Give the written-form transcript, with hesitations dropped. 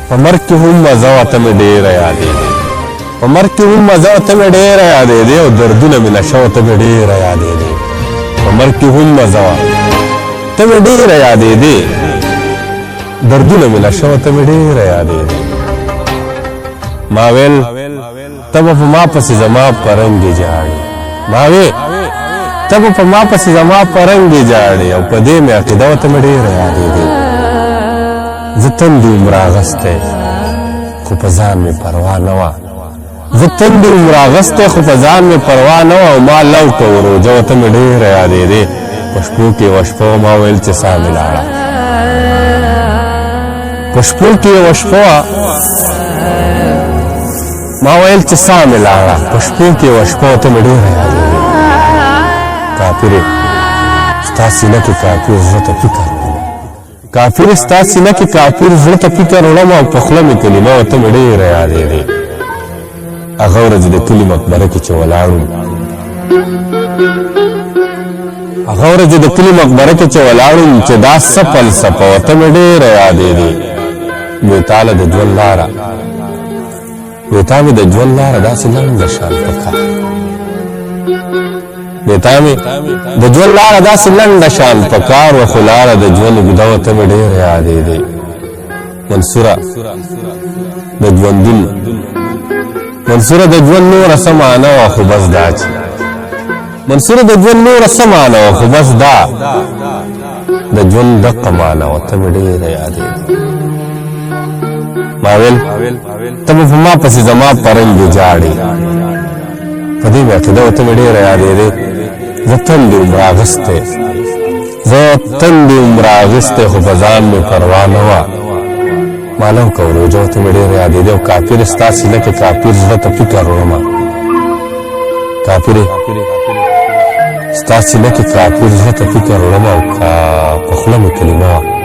په مرګ کې هم مزه وه ته مې ډېره یادېدې په مرګ کې هم مزه وه ته مې ډېره یادېدې او دردونه مې نشه وه ته مې ډېره یادېدې په مرګ کې هم مزه وه ته مې ډېره یادېدې دردونه مې نشه وه ته مې ډېره یادېدې ما ویل ته به په ما پسې زما په رنګې ژاړې ما وې ته به په ما پسې زما په رنګې ژاړې او په دې مې عقیده وه ته مې ډېره یادېدې زه تندې وم راغستی خو په ځان مې پروا نه وه زه تندې وم راغستی خو په ځان مې پروا نه وه او ما لو که وروجه وه ته مې ډېره یادېدې په شپو کې یوه شپه ما ویل چې ساه مې لاړه په شپو کې یوه شپه وه ما ویل چې ساه مې لاړه په شپو کې یوه شپه وه ته مې ډېره یادېدې کافرې ستا سینه کې کافر زړه ته فکر کافر ستا سینه کې کافر زړه ته فکر وړم او په خوله مې کلمه وه ته مې ډېره یادېدې هغه ورځ د کلي مقبره کې چې ولاړو هغه ورځ د کلي مقبره کې چې ولاړم چې دا څه فلسفه وه ته مې ډېره یادېدې وې تاله د ژوند لاره وې تا مې د ژوند لاره داسې لنډه شان په کار وې تا مې د ژوند لاره داسې لنډه شان په کار وه خو لاره د ژوند اوږده وه ته مې ډېره یادېدې منصوره د ژوندون منصوره د ژوند نوره څه معنه وه خو بس دا چې منصوره د ژوند نوره څه معنه وه خو بس دا د ژوند دقه معنه وه ته مې ډېره یادېدې ما ویل ته به په ما پسې زما په رنګې ژاړې په دې مې عقیده وه ته مې ډېره یادېدې زه تندې وم راغستی زه تندې وم راغستی خو په ځان مې پروا نه وه ما لو که وروجه وه ته مې ډېره یادېدې او کافر ستا سینه کې کافر زړه ته فکر وړمه کافرې ستا سینه کې کافر زړه ته فکر وړمه او په خوله مې کلمه وه